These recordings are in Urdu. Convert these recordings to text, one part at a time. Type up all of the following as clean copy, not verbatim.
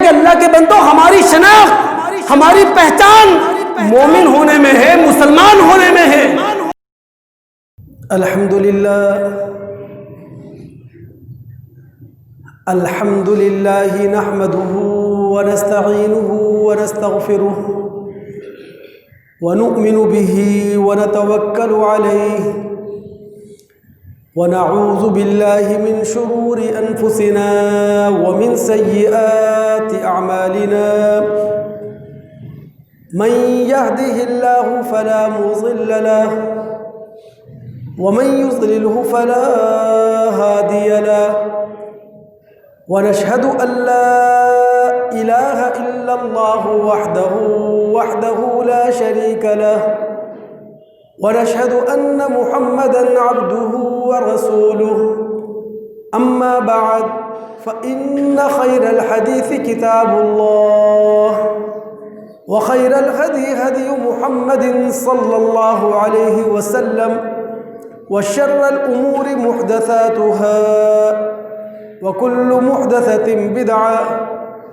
کہ اللہ کے بندوں ہماری شناخت ہماری پہچان مومن ہونے میں ہے، مسلمان ہونے میں ہے۔ الحمدللہ نحمده ونستعینه ونستغفره ونؤمن به ونتوکل علیہ ونعوذ باللہ من شرور انفسنا ومن سیئات اعمالنا من يهده الله فلا مضل له ومن يضلله فلا هادي له ونشهد أن لا إله إلا الله وحده لا شريك له ونشهد أن محمدًا عبده ورسوله أما بعد فإن خير الحديث كتاب الله وخير الهدي هدي محمد صلى الله عليه وسلم وشر الأمور محدثاتها وكل محدثة بدعة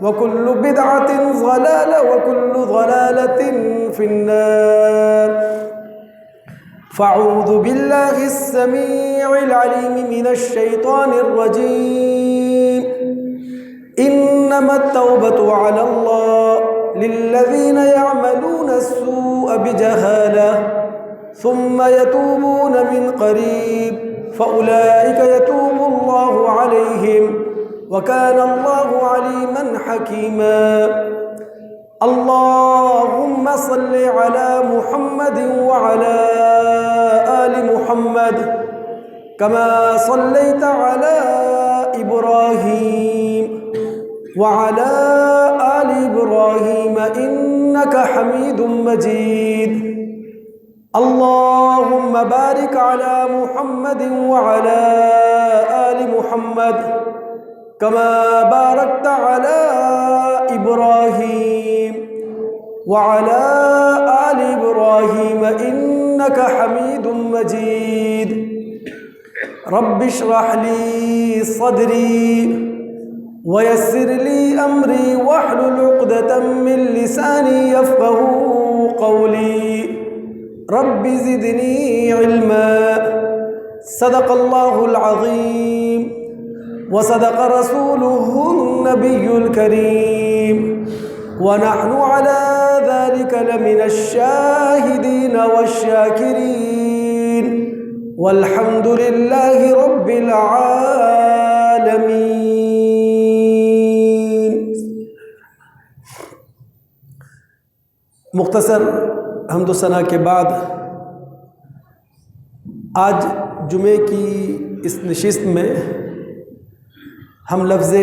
وكل بدعة ضلالة وكل ضلالة في النار فأعوذ بالله السميع العليم من الشيطان الرجيم إنما التوبة على الله للذين يعملون السوء بجهالة ثم يتوبون من قريب فأولئك يتوب الله عليهم وكان الله عليما حكيما اللهم صل على محمد وعلى آل محمد كما صليت على إبراهيم وعلى آل إبراهيم إنك حميد مجيد اللهم بارك على محمد وعلى آل محمد كما باركت على إبراهيم وعلى آل إبراهيم إنك حميد مجيد رب اشرح لي صدري ويسر لي أمري واحلل عقدة من لساني يفقهوا قولي رب زدني علما صدق الله العظيم وصدق رسوله النبي الكريم ونحن على ذلك لمن الشاهدين والشاكرين والحمد لله رب العالمين۔ مختصر حمد و ثنا کے بعد آج جمعے کی اس نشست میں ہم لفظ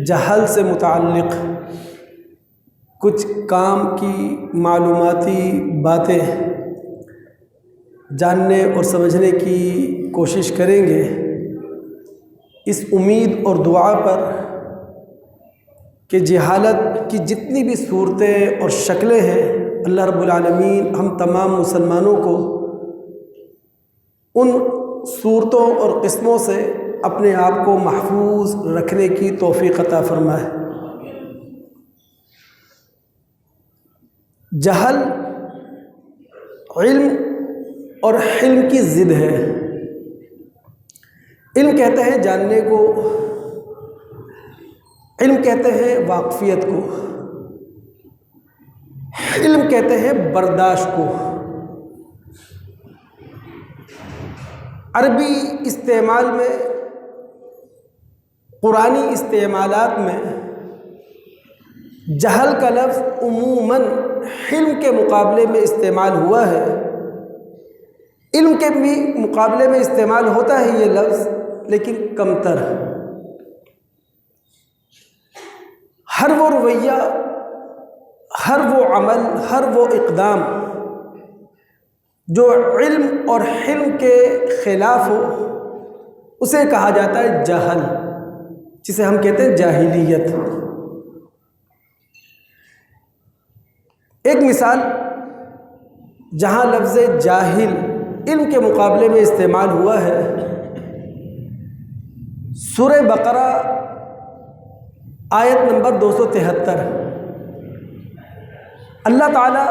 جہل سے متعلق کچھ کام کی معلوماتی باتیں جاننے اور سمجھنے کی کوشش کریں گے، اس امید اور دعا پر کہ جہالت کی جتنی بھی صورتیں اور شکلیں ہیں اللہ رب العالمین ہم تمام مسلمانوں کو ان صورتوں اور قسموں سے اپنے آپ کو محفوظ رکھنے کی توفیق عطا فرمائے۔ جہل علم اور حلم کی ضد ہے۔ علم کہتے ہیں جاننے کو، علم کہتے ہیں واقفیت کو، علم کہتے ہیں برداشت کو۔ عربی استعمال میں، قرآنی استعمالات میں جہل کا لفظ عموماً حلم کے مقابلے میں استعمال ہوا ہے، علم کے بھی مقابلے میں استعمال ہوتا ہے یہ لفظ، لیکن کمتر۔ ہر وہ رویہ، ہر وہ عمل، ہر وہ اقدام جو علم اور حلم کے خلاف ہو اسے کہا جاتا ہے جہل، جسے ہم کہتے ہیں جاہلیت۔ ایک مثال جہاں لفظ جاہل علم کے مقابلے میں استعمال ہوا ہے، سورہ بقرہ آیت نمبر 273۔ اللہ تعالیٰ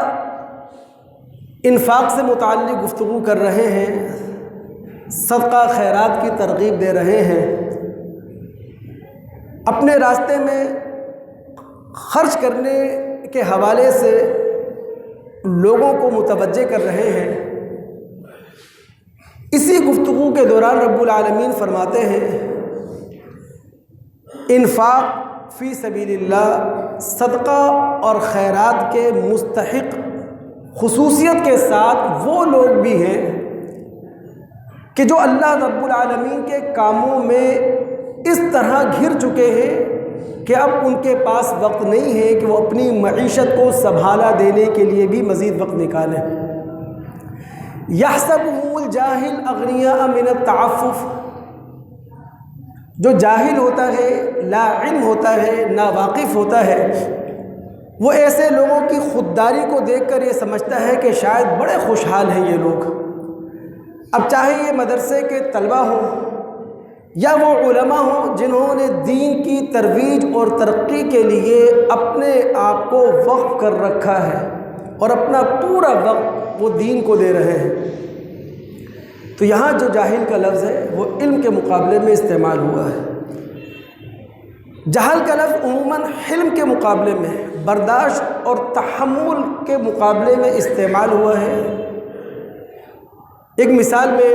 انفاق سے متعلق گفتگو کر رہے ہیں، صدقہ خیرات کی ترغیب دے رہے ہیں، اپنے راستے میں خرچ کرنے کے حوالے سے لوگوں کو متوجہ کر رہے ہیں۔ اسی گفتگو کے دوران رب العالمین فرماتے ہیں انفاق فی سبیل اللہ، صدقہ اور خیرات کے مستحق خصوصیت کے ساتھ وہ لوگ بھی ہیں کہ جو اللہ رب العالمین کے کاموں میں اس طرح گھر چکے ہیں کہ اب ان کے پاس وقت نہیں ہے کہ وہ اپنی معیشت کو سنبھالا دینے کے لیے بھی مزید وقت نکالیں۔ یحسبهم الجاہل اغنیاء من التعفف، جو جاہل ہوتا ہے، لا علم ہوتا ہے، ناواقف ہوتا ہے، وہ ایسے لوگوں کی خودداری کو دیکھ کر یہ سمجھتا ہے کہ شاید بڑے خوشحال ہیں یہ لوگ۔ اب چاہے یہ مدرسے کے طلبہ ہوں یا وہ علماء ہوں جنہوں نے دین کی ترویج اور ترقی کے لیے اپنے آپ کو وقف کر رکھا ہے اور اپنا پورا وقت وہ دین کو دے رہے ہیں، تو یہاں جو جاہل کا لفظ ہے وہ علم کے مقابلے میں استعمال ہوا ہے۔ جہل کا لفظ عموماً حلم کے مقابلے میں، برداشت اور تحمل کے مقابلے میں استعمال ہوا ہے۔ ایک مثال میں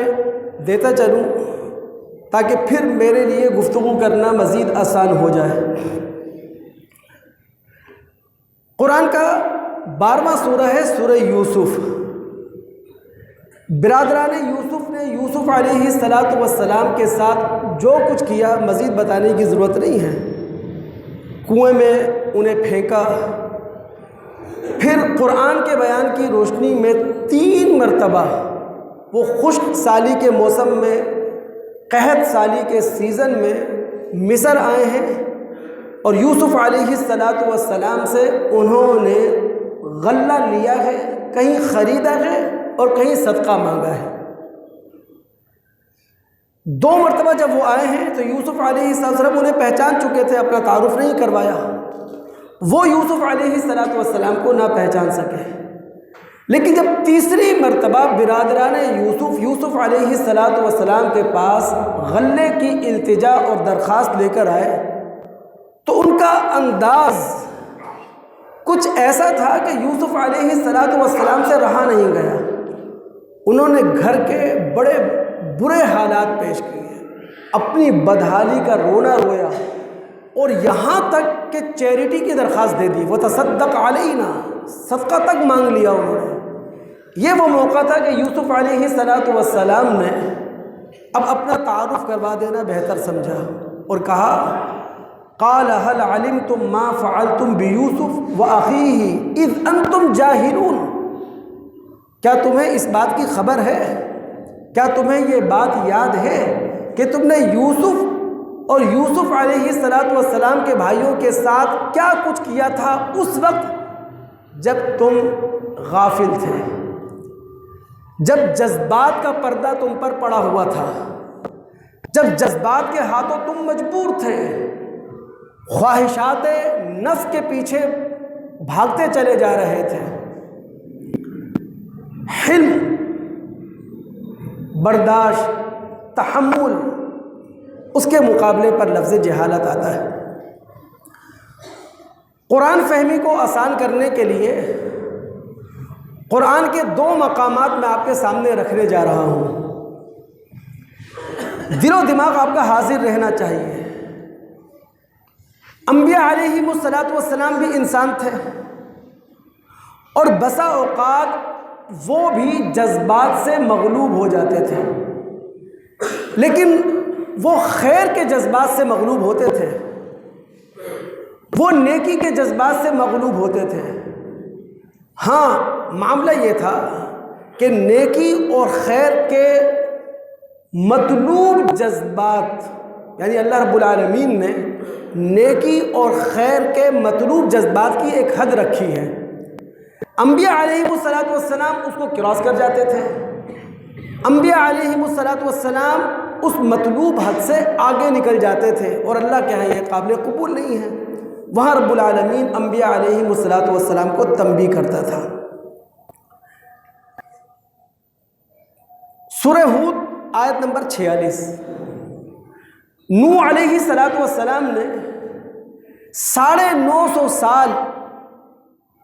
دیتا چلوں تاکہ پھر میرے لیے گفتگو کرنا مزید آسان ہو جائے۔ قرآن کا 12واں سورہ ہے سورہ یوسف۔ برادران یوسف نے یوسف علیہ السلام کے ساتھ جو کچھ کیا مزید بتانے کی ضرورت نہیں ہے۔ کنویں میں انہیں پھینکا، پھر قرآن کے بیان کی روشنی میں 3 مرتبہ وہ خشک سالی کے موسم میں، قحط سالی کے سیزن میں مصر آئے ہیں، اور یوسف علیہ السلام سے انہوں نے غلہ لیا ہے، کہیں خریدا ہے اور کہیں صدقہ مانگا ہے۔ 2 مرتبہ جب وہ آئے ہیں تو یوسف علیہ السلام انہیں پہچان چکے تھے، اپنا تعارف نہیں کروایا، وہ یوسف علیہ السلام کو نہ پہچان سکے۔ لیکن جب تیسری مرتبہ برادران یوسف علیہ السلام کے پاس غلے کی التجا اور درخواست لے کر آئے تو ان کا انداز کچھ ایسا تھا کہ یوسف علیہ السلام سے رہا نہیں گیا۔ انہوں نے گھر کے بڑے برے حالات پیش کیے، اپنی بدحالی کا رونا رویا، اور یہاں تک کہ چیریٹی کی درخواست دے دی، وتصدق علینا، صدقہ تک مانگ لیا انہوں نے۔ یہ وہ موقع تھا کہ یوسف علیہ السلام نے اب اپنا تعارف کروا دینا بہتر سمجھا اور کہا قال هل علمتم ما فعلتم بيوسف واخيه اذ انتم جاہلون، کیا تمہیں اس بات کی خبر ہے، کیا تمہیں یہ بات یاد ہے کہ تم نے یوسف اور یوسف علیہ السلام کے بھائیوں کے ساتھ کیا کچھ کیا تھا اس وقت جب تم غافل تھے، جب جذبات کا پردہ تم پر پڑا ہوا تھا، جب جذبات کے ہاتھوں تم مجبور تھے، خواہشات نفس کے پیچھے بھاگتے چلے جا رہے تھے۔ حلم، برداشت، تحمل، اس کے مقابلے پر لفظ جہالت آتا ہے۔ قرآن فہمی کو آسان کرنے کے لیے قرآن کے 2 مقامات میں آپ کے سامنے رکھنے جا رہا ہوں۔ دل و دماغ آپ کا حاضر رہنا چاہیے۔ انبیاء علیہ السلام بھی انسان تھے، اور بسا اوقات وہ بھی جذبات سے مغلوب ہو جاتے تھے، لیکن وہ خیر کے جذبات سے مغلوب ہوتے تھے، وہ نیکی کے جذبات سے مغلوب ہوتے تھے۔ ہاں، معاملہ یہ تھا کہ نیکی اور خیر کے مطلوب جذبات، یعنی اللہ رب العالمین نے نیکی اور خیر کے مطلوب جذبات کی ایک حد رکھی ہے۔ انبیاء علیہ السلام اس کو کراس کر جاتے تھے، انبیاء علیہ السلام اس مطلوب حد سے آگے نکل جاتے تھے، اور اللہ کے ہاں یہ قابل قبول نہیں ہے۔ وہاں رب العالمین انبیاء علیہم الصلاۃ والسلام کو تنبیہ کرتا تھا۔ سورہ ہود آیت نمبر 46، نوح علیہ الصلاۃ والسلام نے 950 سال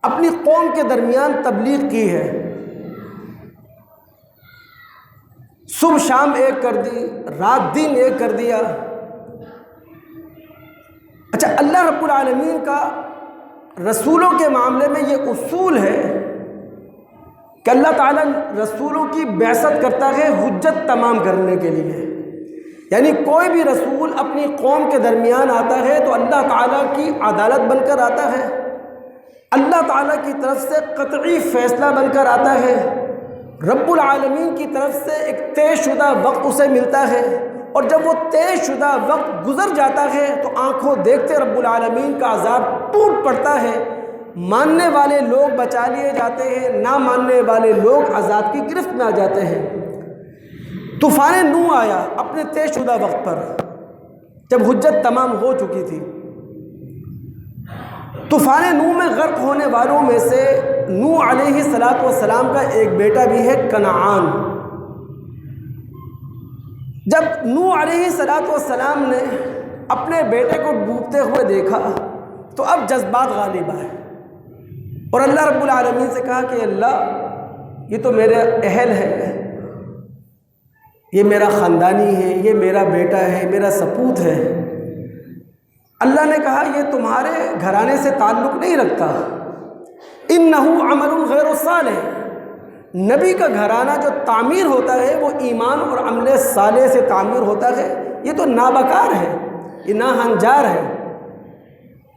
اپنی قوم کے درمیان تبلیغ کی ہے، صبح شام ایک کر دی، رات دن ایک کر دیا۔ اچھا، اللہ رب العالمین کا رسولوں کے معاملے میں یہ اصول ہے کہ اللہ تعالیٰ رسولوں کی بعثت کرتا ہے حجت تمام کرنے کے لیے، یعنی کوئی بھی رسول اپنی قوم کے درمیان آتا ہے تو اللہ تعالیٰ کی عدالت بن کر آتا ہے، اللہ تعالیٰ کی طرف سے قطعی فیصلہ بن کر آتا ہے، رب العالمین کی طرف سے ایک طے شدہ وقت اسے ملتا ہے، اور جب وہ طے شدہ وقت گزر جاتا ہے تو آنکھوں دیکھتے رب العالمین کا عذاب ٹوٹ پڑتا ہے، ماننے والے لوگ بچا لیے جاتے ہیں، نہ ماننے والے لوگ عذاب کی گرفت میں آ جاتے ہیں۔ طوفان نوح آیا اپنے طے شدہ وقت پر، جب حجت تمام ہو چکی تھی۔ طوفان نوح میں غرق ہونے والوں میں سے نوح علیہ السلام کا ایک بیٹا بھی ہے، کنعان۔ جب نوح علیہ السلام نے اپنے بیٹے کو ڈوبتے ہوئے دیکھا تو اب جذبات غالب آئے، اور اللہ رب العالمین سے کہا کہ اللہ، یہ تو میرا اہل ہے، یہ میرا خاندانی ہے، یہ میرا بیٹا ہے، میرا سپوت ہے۔ اللہ نے کہا یہ تمہارے گھرانے سے تعلق نہیں رکھتا، انہ عمل غیر صالح، نبی کا گھرانہ جو تعمیر ہوتا ہے وہ ایمان اور عمل صالح سے تعمیر ہوتا ہے، یہ تو نابکار ہے، یہ ناہنجار ہے،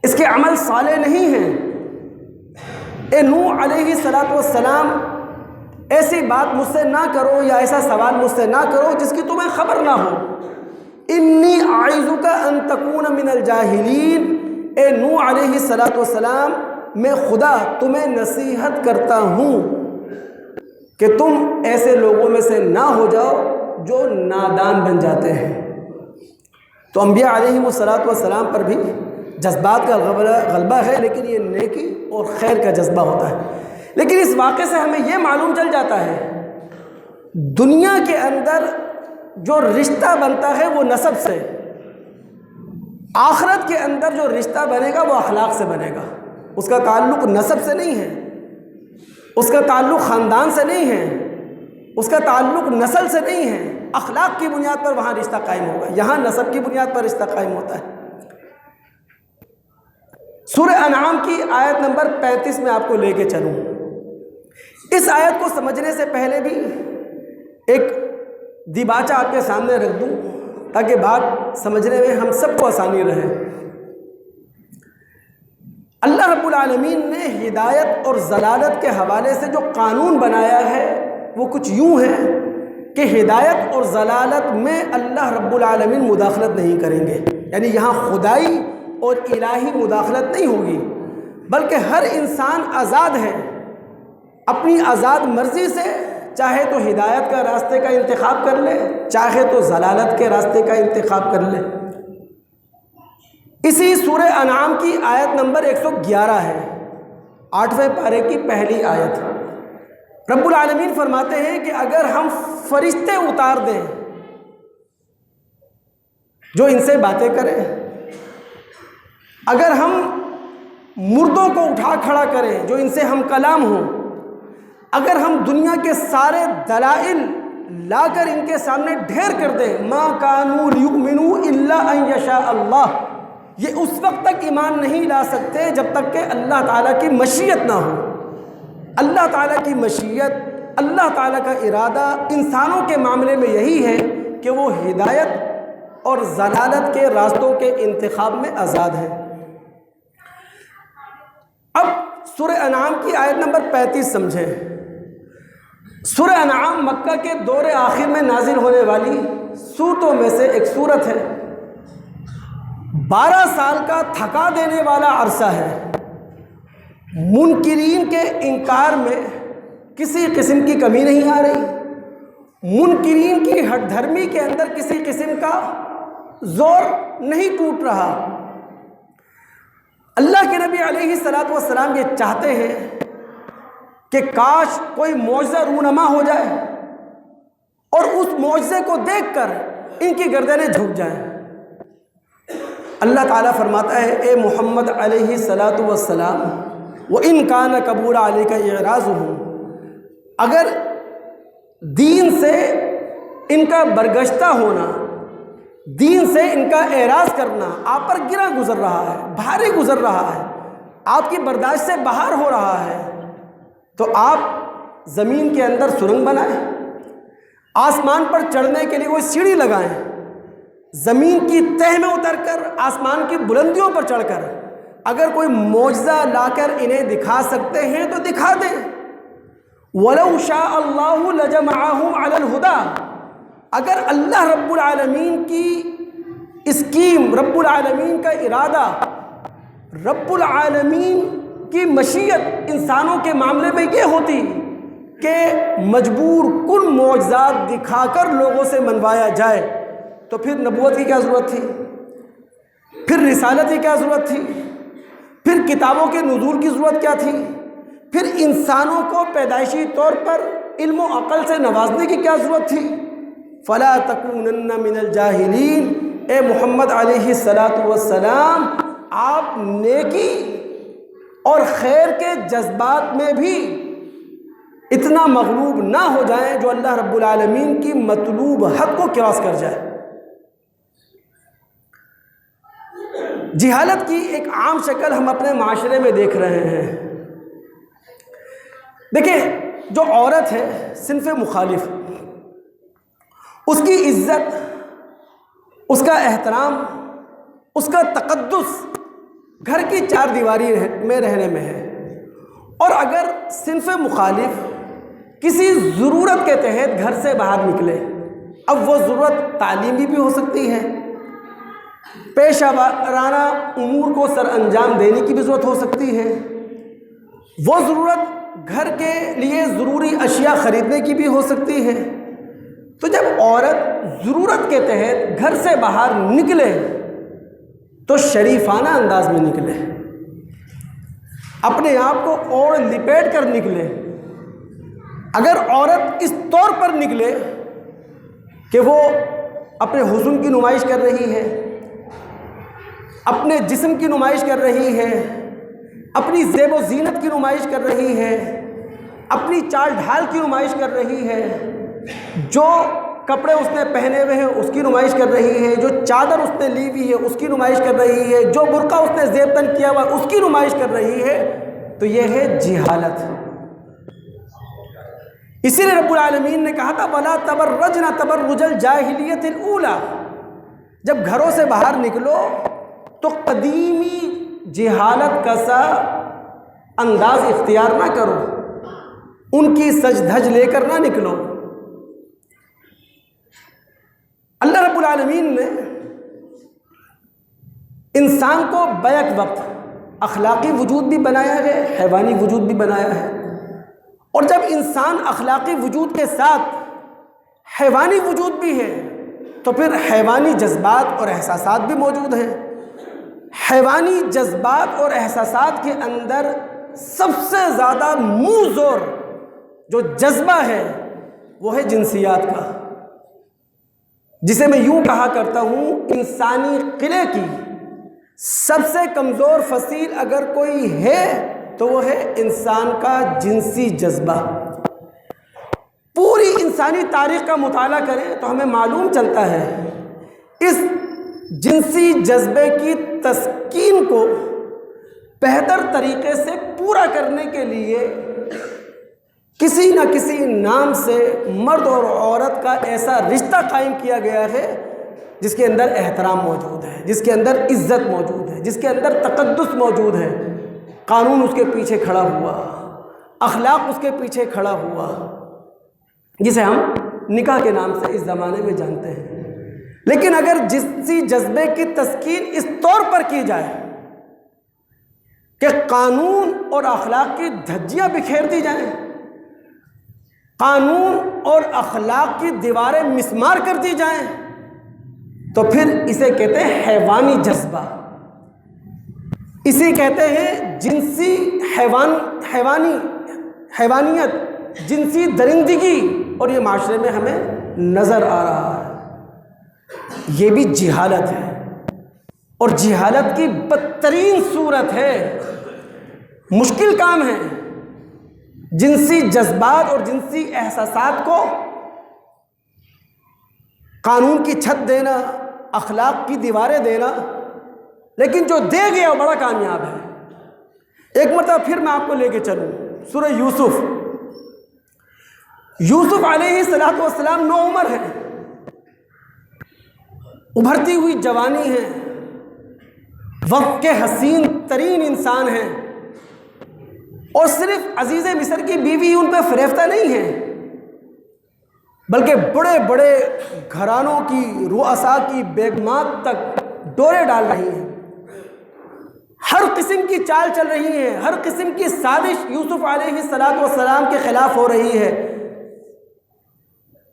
اس کے عمل صالح نہیں ہیں۔ اے نوح علیہ السلام، ایسی بات مجھ سے نہ کرو یا ایسا سوال مجھ سے نہ کرو جس کی تمہیں خبر نہ ہو۔ انی اعیذک ان تکون من الجاہلین، اے نوح علیہ السلام، میں خدا تمہیں نصیحت کرتا ہوں کہ تم ایسے لوگوں میں سے نہ ہو جاؤ جو نادان بن جاتے ہیں۔ تو انبیاء علیہم السلام پر بھی جذبات کا غلبہ ہے، لیکن یہ نیکی اور خیر کا جذبہ ہوتا ہے۔ لیکن اس واقعے سے ہمیں یہ معلوم چل جاتا ہے دنیا کے اندر جو رشتہ بنتا ہے وہ نسب سے، آخرت کے اندر جو رشتہ بنے گا وہ اخلاق سے بنے گا، اس کا تعلق نسب سے نہیں ہے، اس کا تعلق خاندان سے نہیں ہے، اس کا تعلق نسل سے نہیں ہے، اخلاق کی بنیاد پر وہاں رشتہ قائم ہوگا، یہاں نسب کی بنیاد پر رشتہ قائم ہوتا ہے۔ سورہ انعام کی آیت نمبر 35 میں آپ کو لے کے چلوں۔ اس آیت کو سمجھنے سے پہلے بھی ایک دیباچہ آپ کے سامنے رکھ دوں تاکہ بات سمجھنے میں ہم سب کو آسانی رہے۔ اللہ رب العالمین نے ہدایت اور ضلالت کے حوالے سے جو قانون بنایا ہے وہ کچھ یوں ہے کہ ہدایت اور ضلالت میں اللہ رب العالمین مداخلت نہیں کریں گے، یعنی یہاں خدائی اور الہی مداخلت نہیں ہوگی، بلکہ ہر انسان آزاد ہے اپنی آزاد مرضی سے، چاہے تو ہدایت کا راستے کا انتخاب کر لے، چاہے تو ضلالت کے راستے کا انتخاب کر لے۔ اسی سورہ انعام کی آیت نمبر 111 ہے، 8ویں پارے کی پہلی آیت۔ رب العالمین فرماتے ہیں کہ اگر ہم فرشتے اتار دیں جو ان سے باتیں کریں، اگر ہم مردوں کو اٹھا کھڑا کریں جو ان سے ہم کلام ہوں، اگر ہم دنیا کے سارے دلائل لا کر ان کے سامنے ڈھیر کر دیں، ما کانوا لیؤمنوا الا ان یشاء اللہ، یہ اس وقت تک ایمان نہیں لا سکتے جب تک کہ اللہ تعالیٰ کی مشیت نہ ہو۔ اللہ تعالیٰ کی مشیت، اللہ تعالیٰ کا ارادہ انسانوں کے معاملے میں یہی ہے کہ وہ ہدایت اور ضلالت کے راستوں کے انتخاب میں آزاد ہے۔ اب سورہ انعام کی آیت نمبر 35 سمجھیں۔ سورہ انعام مکہ کے دور آخر میں نازل ہونے والی سورتوں میں سے ایک سورت ہے، 12 سال کا تھکا دینے والا عرصہ ہے، منکرین کے انکار میں کسی قسم کی کمی نہیں آ رہی، منکرین کی ہٹ دھرمی کے اندر کسی قسم کا زور نہیں ٹوٹ رہا، اللہ کے نبی علیہ الصلوۃ والسلام یہ چاہتے ہیں کہ کاش کوئی معجزہ رونما ہو جائے اور اس معجزے کو دیکھ کر ان کی گردنیں جھک جائیں۔ اللہ تعالیٰ فرماتا ہے اے محمد علیہ الصلوۃ والسلام وَإِن كَانَ كَبُورَ عَلَيْكَ إِعْرَاضُهُمْ، اگر دین سے ان کا برگشتہ ہونا، دین سے ان کا اعراض کرنا آپ پر گرا گزر رہا ہے، بھاری گزر رہا ہے، آپ کی برداشت سے باہر ہو رہا ہے، تو آپ زمین کے اندر سرنگ بنائیں، آسمان پر چڑھنے کے لیے کوئی سیڑھی لگائیں، زمین کی تہ میں اتر کر آسمان کی بلندیوں پر چڑھ کر اگر کوئی معجزہ لا کر انہیں دکھا سکتے ہیں تو دکھا دیں۔ وَلَوْ شَاءَ اللَّهُ لَجَمَعَهُمْ عَلَى الْهُدَى، اگر اللہ رب العالمین کی اسکیم، رب العالمین کا ارادہ، رب العالمین کی مشیت انسانوں کے معاملے میں یہ ہوتی کہ مجبور کن معجزات دکھا کر لوگوں سے منوایا جائے تو پھر نبوت کی کیا ضرورت تھی، پھر رسالت کی کیا ضرورت تھی، پھر کتابوں کے نزول کی ضرورت کیا تھی، پھر انسانوں کو پیدائشی طور پر علم و عقل سے نوازنے کی کیا ضرورت تھی۔ فَلَا تَكُونَنَّ مِنَ الْجَاهِلِينَ، اے محمد علیہ الصلوۃ والسلام آپ نیکی اور خیر کے جذبات میں بھی اتنا مغلوب نہ ہو جائیں جو اللہ رب العالمین کی مطلوب حد کو کراس کر جائے۔ جہالت کی ایک عام شکل ہم اپنے معاشرے میں دیکھ رہے ہیں۔ دیکھیں جو عورت ہے صنف مخالف، اس کی عزت، اس کا احترام، اس کا تقدس گھر کی چار دیواری میں رہنے میں ہے، اور اگر صنف مخالف کسی ضرورت کے تحت گھر سے باہر نکلے، اب وہ ضرورت تعلیمی بھی ہو سکتی ہے، پیشہ ورانہ امور کو سر انجام دینے کی بھی ضرورت ہو سکتی ہے، وہ ضرورت گھر کے لیے ضروری اشیاء خریدنے کی بھی ہو سکتی ہے۔ تو جب عورت ضرورت کے تحت گھر سے باہر نکلے تو شریفانہ انداز میں نکلے، اپنے آپ کو اوڑھ لپیٹ کر نکلے۔ اگر عورت اس طور پر نکلے کہ وہ اپنے حسن کی نمائش کر رہی ہے، اپنے جسم کی نمائش کر رہی ہے، اپنی زیب و زینت کی نمائش کر رہی ہے، اپنی چال ڈھال کی نمائش کر رہی ہے، جو کپڑے اس نے پہنے ہوئے ہیں اس کی نمائش کر رہی ہے، جو چادر اس نے لی ہوئی ہے اس کی نمائش کر رہی ہے، جو برقع اس نے زیب تن کیا ہوا اس کی نمائش کر رہی ہے، تو یہ ہے جہالت۔ اسی لیے رب العالمین نے کہا تھا وَلَا تَبَرَّجْنَ تَبَرُّجَ الْجَاهِلِيَّةِ الْأُولَى، جب گھروں سے باہر نکلو تو قدیمی جہالت کا سا انداز اختیار نہ کرو، ان کی سج دھج لے کر نہ نکلو۔ اللہ رب العالمین نے انسان کو بیک وقت اخلاقی وجود بھی بنایا ہے، حیوانی وجود بھی بنایا ہے، اور جب انسان اخلاقی وجود کے ساتھ حیوانی وجود بھی ہے تو پھر حیوانی جذبات اور احساسات بھی موجود ہیں۔ حیوانی جذبات اور احساسات کے اندر سب سے زیادہ منہ زور جو جذبہ ہے وہ ہے جنسیات کا، جسے میں یوں کہا کرتا ہوں انسانی قلعے کی سب سے کمزور فصیل اگر کوئی ہے تو وہ ہے انسان کا جنسی جذبہ۔ پوری انسانی تاریخ کا مطالعہ کریں تو ہمیں معلوم چلتا ہے اس جنسی جذبے کی تسکین کو بہتر طریقے سے پورا کرنے کے لیے کسی نہ کسی نام سے مرد اور عورت کا ایسا رشتہ قائم کیا گیا ہے جس کے اندر احترام موجود ہے، جس کے اندر عزت موجود ہے، جس کے اندر تقدس موجود ہے، قانون اس کے پیچھے کھڑا ہوا، اخلاق اس کے پیچھے کھڑا ہوا، جسے ہم نکاح کے نام سے اس زمانے میں جانتے ہیں۔ لیکن اگر جنسی جذبے کی تسکین اس طور پر کی جائے کہ قانون اور اخلاق کی دھجیاں بکھیر دی جائیں، قانون اور اخلاق کی دیواریں مسمار کر دی جائیں، تو پھر اسے کہتے ہیں حیوانی جذبہ۔ اسے کہتے ہیں جنسی حیوانیت، جنسی درندگی، اور یہ معاشرے میں ہمیں نظر آ رہا ہے۔ یہ بھی جہالت ہے، اور جہالت کی بدترین صورت ہے، مشکل کام ہے۔ جنسی جذبات اور جنسی احساسات کو قانون کی چھت دینا، اخلاق کی دیواریں دینا، لیکن جو دے گیا وہ بڑا کامیاب ہے۔ ایک مرتبہ پھر میں آپ کو لے کے چلوں سورہ یوسف علیہ السلام نوعمر ہے، ابھرتی ہوئی جوانی ہے، وقت کے حسین ترین انسان ہیں، اور صرف عزیز مصر کی بیوی ان پہ فریفتہ نہیں ہے، بلکہ بڑے بڑے گھرانوں کی رؤساء کی بیگمات تک ڈورے ڈال رہی ہیں، ہر قسم کی چال چل رہی ہے، ہر قسم کی سازش یوسف علیہ السلام کے خلاف ہو رہی ہے۔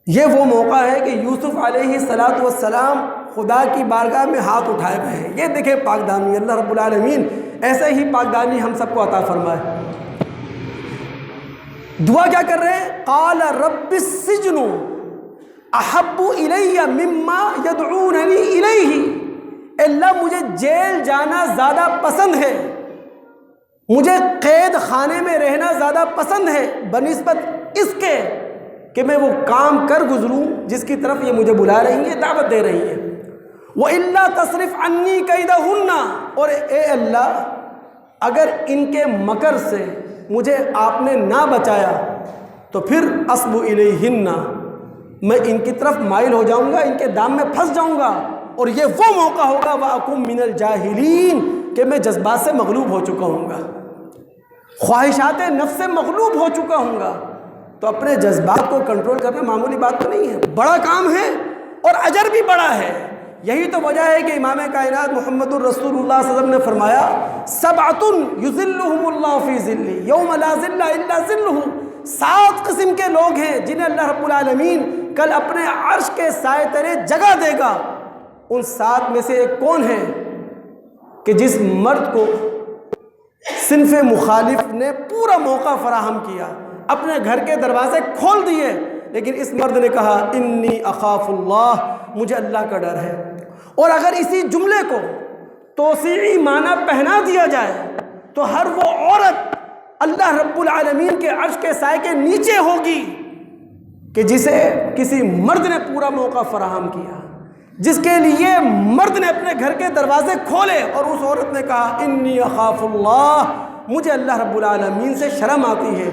یہ وہ موقع ہے کہ یوسف علیہ السلام خدا کی بارگاہ میں ہاتھ اٹھائے ہوئے ہیں۔ یہ دیکھیں پاک دامنی، اللہ رب العالمین ایسے ہی پاک دامنی ہم سب کو عطا فرمائے۔ دعا کیا کر رہے ہیں؟ قال رب السجن احب الی مما یدعوننی الیہ، اللہ مجھے جیل جانا زیادہ پسند ہے، مجھے قید خانے میں رہنا زیادہ پسند ہے بنسبت اس کے کہ میں وہ کام کر گزروں جس کی طرف یہ مجھے بلا رہی ہیں، دعوت دے رہی ہیں۔ وَإِلَّا تَصْرِفْ عَنِّي كَيْدَهُنَّ، اور اے اللہ اگر ان کے مکر سے مجھے آپ نے نہ بچایا تو پھر اصب الیہن، میں ان کی طرف مائل ہو جاؤں گا، ان کے دام میں پھنس جاؤں گا، اور یہ وہ موقع ہوگا وَأَكُن مِّنَ الْجَاهِلِينَ کہ میں جذبات سے مغلوب ہو چکا ہوں گا، خواہشات نفس سے مغلوب ہو چکا ہوں گا۔ تو اپنے جذبات کو کنٹرول کرنا معمولی بات تو نہیں ہے، بڑا کام ہے اور اجر بھی بڑا ہے۔ یہی تو وجہ ہے کہ امام کائنات محمد الرسول اللہ صلی اللہ علیہ وسلم نے فرمایا سبعۃ یظلھم اللہ فی ظلہ یوم لا ظل الا ظلہ، 7 قسم کے لوگ ہیں جنہیں اللہ رب العالمین کل اپنے عرش کے سائے تلے جگہ دے گا۔ ان 7 میں سے ایک کون ہے کہ جس مرد کو صنف مخالف نے پورا موقع فراہم کیا، اپنے گھر کے دروازے کھول دیے، لیکن اس مرد نے کہا انی اخاف اللہ، مجھے اللہ کا ڈر ہے۔ اور اگر اسی جملے کو توسیعی معنی پہنا دیا جائے تو ہر وہ عورت اللہ رب العالمین کے عرش کے سائے کے نیچے ہوگی کہ جسے کسی مرد نے پورا موقع فراہم کیا، جس کے لیے مرد نے اپنے گھر کے دروازے کھولے، اور اس عورت نے کہا انی اخاف اللہ، مجھے اللہ رب العالمین سے شرم آتی ہے،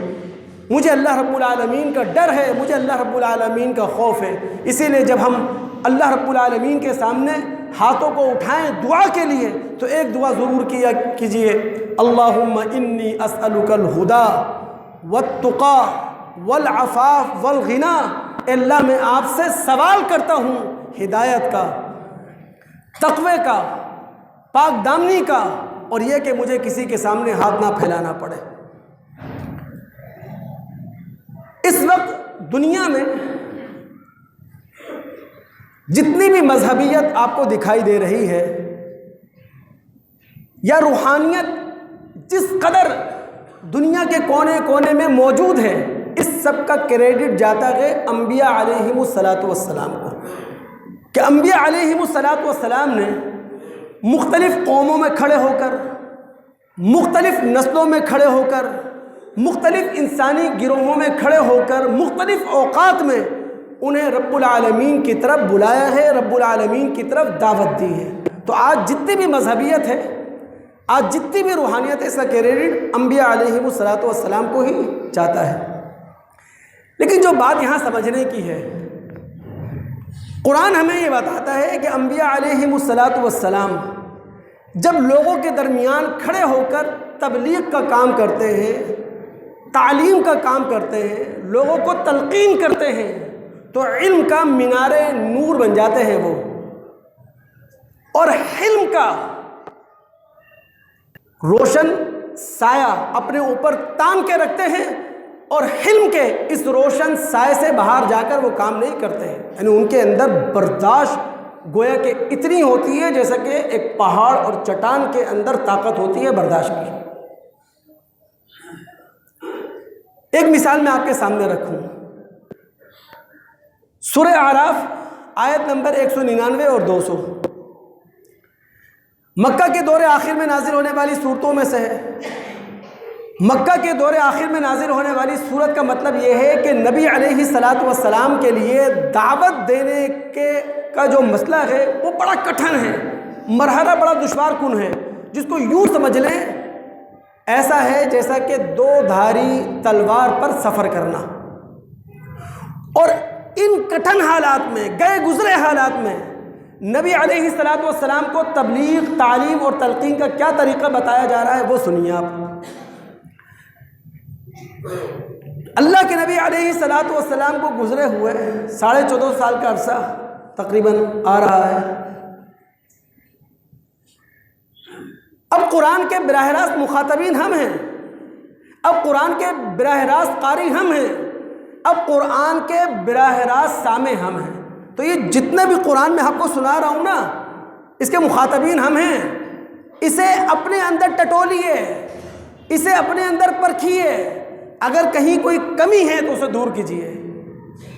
مجھے اللہ رب العالمین کا ڈر ہے، مجھے اللہ رب العالمین کا خوف ہے۔ اسی لیے جب ہم اللہ رب العالمین کے سامنے ہاتھوں کو اٹھائیں دعا کے لیے تو ایک دعا ضرور کیا کیجئے، اللہم انی اسألک الہدی والتقی والعفاف والغنی، اللہ میں آپ سے سوال کرتا ہوں ہدایت کا، تقوی کا، پاک دامنی کا، اور یہ کہ مجھے کسی کے سامنے ہاتھ نہ پھیلانا پڑے۔ اس وقت دنیا میں جتنی بھی مذہبیت آپ کو دکھائی دے رہی ہے یا روحانیت جس قدر دنیا کے کونے کونے میں موجود ہے، اس سب کا کریڈٹ جاتا ہے انبیاء علیہم السلام کو، کہ انبیاء علیہم السلام نے مختلف قوموں میں کھڑے ہو کر، مختلف نسلوں میں کھڑے ہو کر، مختلف انسانی گروہوں میں کھڑے ہو کر، مختلف اوقات میں انہیں رب العالمین کی طرف بلایا ہے، رب العالمین کی طرف دعوت دی ہے۔ تو آج جتنی بھی مذہبیت ہے، آج جتنی بھی روحانیت ہے، اس کا کریڈٹ انبیاء علیہم السلام کو ہی جاتا ہے۔ لیکن جو بات یہاں سمجھنے کی ہے، قرآن ہمیں یہ بتاتا ہے کہ انبیاء علیہم السلام جب لوگوں کے درمیان کھڑے ہو کر تبلیغ کا کام کرتے ہیں، تعلیم کا کام کرتے ہیں، لوگوں کو تلقین کرتے ہیں، تو علم کا مینار نور بن جاتے ہیں وہ، اور حلم کا روشن سایہ اپنے اوپر تان کے رکھتے ہیں، اور حلم کے اس روشن سائے سے باہر جا کر وہ کام نہیں کرتے ہیں، یعنی ان کے اندر برداشت گویا کہ اتنی ہوتی ہے جیسا کہ ایک پہاڑ اور چٹان کے اندر طاقت ہوتی ہے برداشت کی۔ ایک مثال میں آپ کے سامنے رکھوں، سورہ اعراف آیت نمبر 199 اور 200 مکہ کے دور آخر میں نازل ہونے والی صورتوں میں سے ہے۔ مکہ کے دور آخر میں نازل ہونے والی صورت کا مطلب یہ ہے کہ نبی علیہ الصلاۃ والسلام کے لیے دعوت دینے کا جو مسئلہ ہے وہ بڑا کٹھن ہے، مرحلہ بڑا دشوار کن ہے، جس کو یوں سمجھ لیں ایسا ہے جیسا کہ دو دھاری تلوار پر سفر کرنا۔ اور ان کٹھن حالات میں، گئے گزرے حالات میں نبی علیہ الصلاۃ والسلام کو تبلیغ، تعلیم اور تلقین کا کیا طریقہ بتایا جا رہا ہے وہ سنیے آپ۔ اللہ کے نبی علیہ الصلاۃ والسلام کو گزرے ہوئے 14.5 سال کا عرصہ تقریباً آ رہا ہے۔ اب قرآن کے براہ راست مخاطبین ہم ہیں، اب قرآن کے براہ راست قاری ہم ہیں، اب قرآن کے براہ راست سامع ہم ہیں۔ تو یہ جتنے بھی قرآن میں آپ کو سنا رہا ہوں نا، اس کے مخاطبین ہم ہیں۔ اسے اپنے اندر ٹٹولیے، اسے اپنے اندر پرکھیے، اگر کہیں کوئی کمی ہے تو اسے دور کیجیے،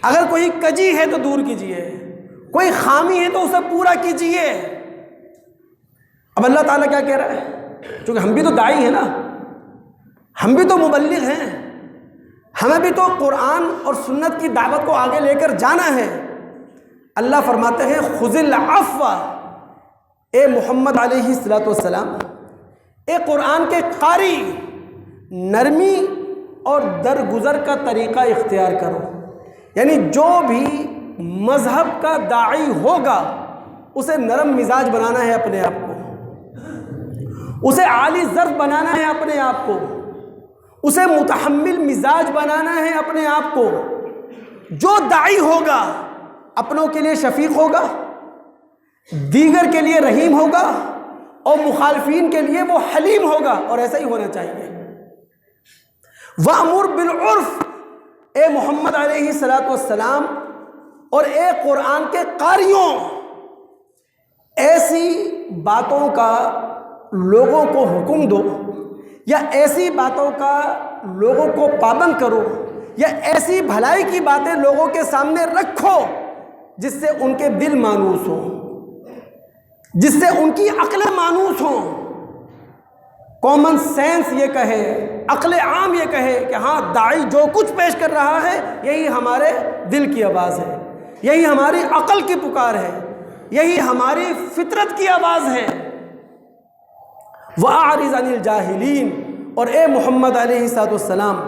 اگر کوئی کجی ہے تو دور کیجیے، کوئی خامی ہے تو اسے پورا کیجیے۔ اب اللہ تعالیٰ کیا کہہ رہا ہے؟ چونکہ ہم بھی تو داعی ہیں نا، ہم بھی تو مبلغ ہیں، ہمیں بھی تو قرآن اور سنت کی دعوت کو آگے لے کر جانا ہے۔ اللہ فرماتے ہیں خذ العفو، اے محمد علیہ الصلوۃ والسلام، اے قرآن کے قاری، نرمی اور درگزر کا طریقہ اختیار کرو۔ یعنی جو بھی مذہب کا داعی ہوگا اسے نرم مزاج بنانا ہے اپنے آپ کو، اسے عالی ظرف بنانا ہے اپنے آپ کو، اسے متحمل مزاج بنانا ہے اپنے آپ کو۔ جو داعی ہوگا اپنوں کے لیے شفیق ہوگا، دیگر کے لیے رحیم ہوگا، اور مخالفین کے لیے وہ حلیم ہوگا، اور ایسا ہی ہونا چاہیے۔ وَأْمُرْ بِالْعُرْفِ، اے محمد علیہ الصلاۃ والسلام اور اے قرآن کے قاریوں، ایسی باتوں کا لوگوں کو حکم دو، یا ایسی باتوں کا لوگوں کو پابند کرو، یا ایسی بھلائی کی باتیں لوگوں کے سامنے رکھو جس سے ان کے دل مانوس ہوں، جس سے ان کی عقلیں مانوس ہوں۔ کامن سینس یہ کہے، عقل عام یہ کہے کہ ہاں داعی جو کچھ پیش کر رہا ہے یہی ہمارے دل کی آواز ہے، یہی ہماری عقل کی پکار ہے، یہی ہماری فطرت کی آواز ہے۔ وَأَعْرِضْ عَنِ الْجَاهِلِينَ، اور اے محمد علیہ الصلوۃ والسلام،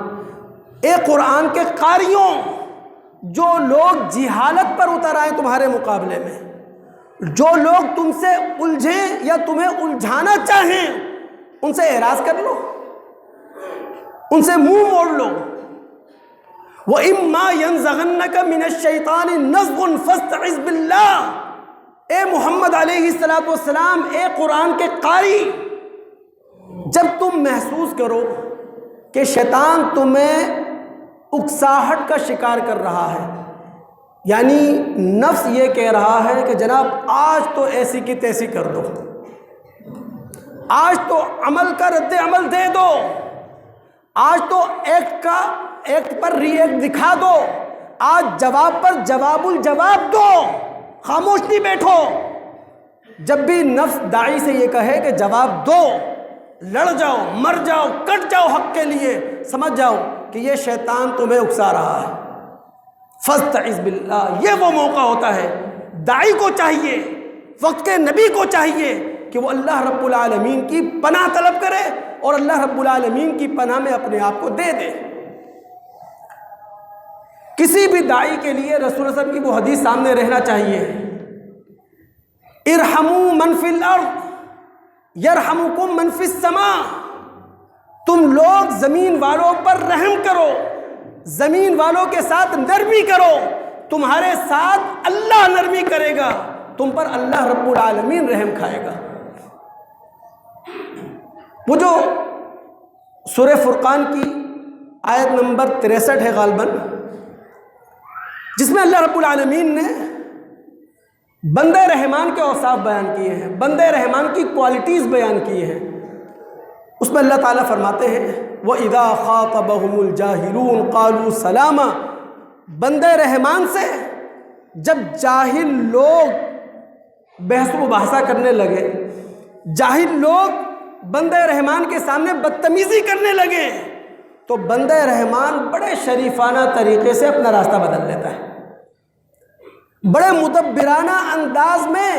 اے قرآن کے قاریوں، جو لوگ جہالت پر اتر آئے تمہارے مقابلے میں، جو لوگ تم سے الجھیں یا تمہیں الجھانا چاہیں، ان سے اعراض کر لو، ان سے منہ موڑ لو۔ وَإِمَّا يَنزَغَنَّكَ مِنَ الشَّيْطَانِ نَزْغٌ فَاسْتَعِذْ بِاللَّهِ، اے محمد علیہ الصلوۃ والسلام، اے قرآن کے قاری، جب تم محسوس کرو کہ شیطان تمہیں اکساہٹ کا شکار کر رہا ہے، یعنی نفس یہ کہہ رہا ہے کہ جناب آج تو ایسی کی تیسی کر دو، آج تو عمل کا رد عمل دے دو، آج تو ایکٹ پر ری ایکٹ دکھا دو، آج جواب پر جواب الجواب دو، خاموش نہیں بیٹھو۔ جب بھی نفس داعی سے یہ کہے کہ جواب دو، لڑ جاؤ، مر جاؤ، کٹ جاؤ حق کے لیے، سمجھ جاؤ کہ یہ شیطان تمہیں اکسا رہا ہے۔ فاستعذ باللہ، یہ وہ موقع ہوتا ہے، داعی کو چاہیے، وقت کے نبی کو چاہیے کہ وہ اللہ رب العالمین کی پناہ طلب کرے اور اللہ رب العالمین کی پناہ میں اپنے آپ کو دے دے۔ کسی بھی داعی کے لیے رسول اللہ صلی اللہ علیہ وسلم کی وہ حدیث سامنے رہنا چاہیے، ارحموا من فی الارض یرحمکم من فی السماء، تم لوگ زمین والوں پر رحم کرو، زمین والوں کے ساتھ نرمی کرو، تمہارے ساتھ اللہ نرمی کرے گا، تم پر اللہ رب العالمین رحم کھائے گا۔ وہ جو سورہ فرقان کی آیت نمبر 63 ہے غالباً، جس میں اللہ رب العالمین نے بندے رحمان کے اوصاف بیان کیے ہیں، بندے رحمان کی کوالٹیز بیان کی ہیں۔ اس میں اللہ تعالیٰ فرماتے ہیں وَإِذَا خَاطَبَهُمُ الْجَاهِلُونَ قَالُوا سَلَامًا، بندے رحمان سے جب جاہل لوگ بحث و مباحثہ کرنے لگے، جاہل لوگ بندے رحمان کے سامنے بدتمیزی کرنے لگے، تو بندے رحمان بڑے شریفانہ طریقے سے اپنا راستہ بدل لیتا ہے، بڑے مدبرانہ انداز میں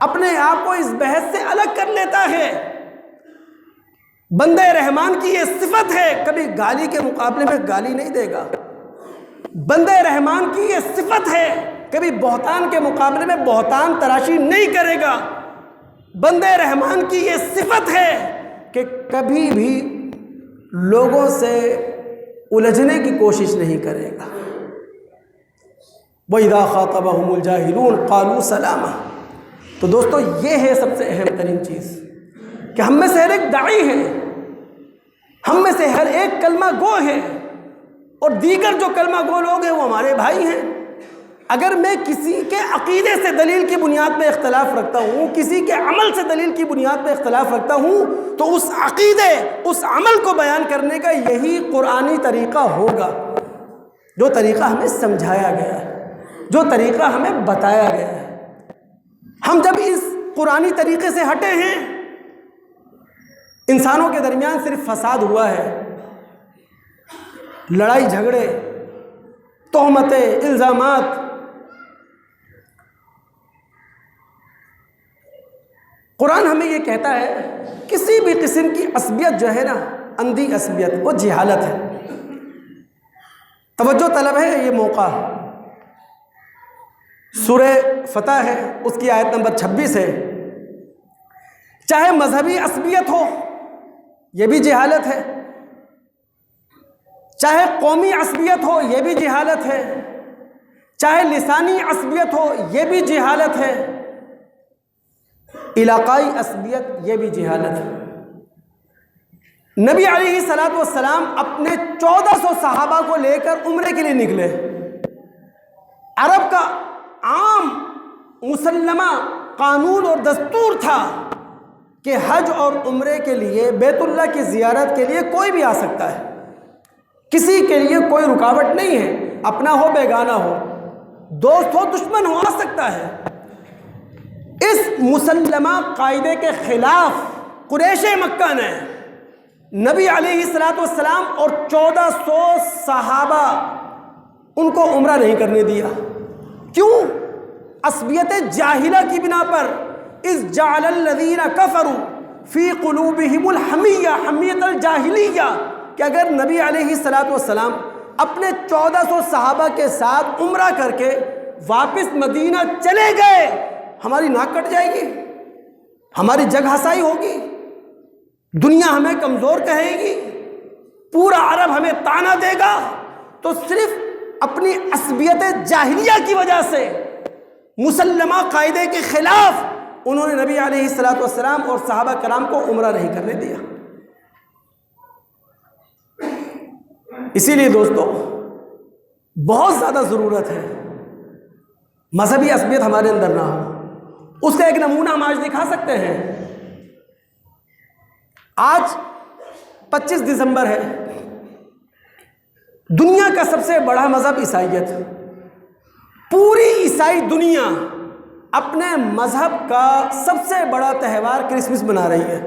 اپنے آپ کو اس بحث سے الگ کر لیتا ہے۔ بندے رحمان کی یہ صفت ہے، کبھی گالی کے مقابلے میں گالی نہیں دے گا۔ بندے رحمان کی یہ صفت ہے، کبھی بہتان کے مقابلے میں بہتان تراشی نہیں کرے گا۔ بندے رحمان کی یہ صفت ہے کہ کبھی بھی لوگوں سے الجھنے کی کوشش نہیں کرے گا۔ وَإِذَا خَاطَبَهُمُ الْجَاهِلُونَ قَالُوا سَلَامًا۔ تو دوستو یہ ہے سب سے اہم ترین چیز کہ ہم میں سے ہر ایک داعی ہے، ہم میں سے ہر ایک کلمہ گو ہے، اور دیگر جو کلمہ گو لوگ ہیں وہ ہمارے بھائی ہیں۔ اگر میں کسی کے عقیدے سے دلیل کی بنیاد پہ اختلاف رکھتا ہوں، کسی کے عمل سے دلیل کی بنیاد پہ اختلاف رکھتا ہوں، تو اس عقیدے، اس عمل کو بیان کرنے کا یہی قرآنی طریقہ ہوگا، جو طریقہ ہمیں سمجھایا گیا ہے، جو طریقہ ہمیں بتایا گیا ہے۔ ہم جب اس قرآنی طریقے سے ہٹے ہیں، انسانوں کے درمیان صرف فساد ہوا ہے، لڑائی جھگڑے، تہمتیں، الزامات۔ قرآن ہمیں یہ کہتا ہے کسی بھی قسم کی عصبیت جو ہے نا، اندھی عصبیت، وہ جہالت ہے۔ توجہ طلب ہے یہ موقع، سورہ فتح ہے، اس کی آیت نمبر 26 ہے۔ چاہے مذہبی عصبیت ہو، یہ بھی جہالت ہے، چاہے قومی عصبیت ہو، یہ بھی جہالت ہے، چاہے لسانی عصبیت ہو، یہ بھی جہالت ہے، علاقائی عصبیت، یہ بھی جہالت ہے۔ نبی علیہ الصلوۃ والسلام اپنے 1400 صحابہ کو لے کر عمرے کے لیے نکلے۔ عرب کا عام مسلمہ قانون اور دستور تھا کہ حج اور عمرے کے لیے، بیت اللہ کی زیارت کے لیے کوئی بھی آ سکتا ہے، کسی کے لیے کوئی رکاوٹ نہیں ہے، اپنا ہو بیگانہ ہو، دوست ہو دشمن ہو، آ سکتا ہے۔ اس مسلمہ قاعدے کے خلاف قریش مکہ نے نبی علیہ الصلوۃ والسلام اور 1400 صحابہ ان کو عمرہ نہیں کرنے دیا۔ کیوں؟ عصبیت جاہلہ کی بنا پر۔ اذ جعل الذین کفروا فی قلوبہم الحمیہ، حمیت الجاہلیہ، کہ اگر نبی علیہ الصلوۃ والسلام اپنے 1400 صحابہ کے ساتھ عمرہ کر کے واپس مدینہ چلے گئے، ہماری ناک کٹ جائے گی، ہماری جگ ہسائی ہوگی، دنیا ہمیں کمزور کہے گی، پورا عرب ہمیں طعنہ دے گا۔ تو صرف اپنی عصبیت جاہلیہ کی وجہ سے، مسلمہ قاعدے کے خلاف، انہوں نے نبی علیہ الصلوۃ والسلام اور صحابہ کرام کو عمرہ نہیں کرنے دیا۔ اسی لیے دوستو بہت زیادہ ضرورت ہے مذہبی عصبیت ہمارے اندر نہ ہو۔ اس کا ایک نمونہ ہم آج دکھا سکتے ہیں۔ آج 25 دسمبر ہے، دنیا کا سب سے بڑا مذہب عیسائیت، پوری عیسائی دنیا اپنے مذہب کا سب سے بڑا تہوار کرسمس منا رہی ہے۔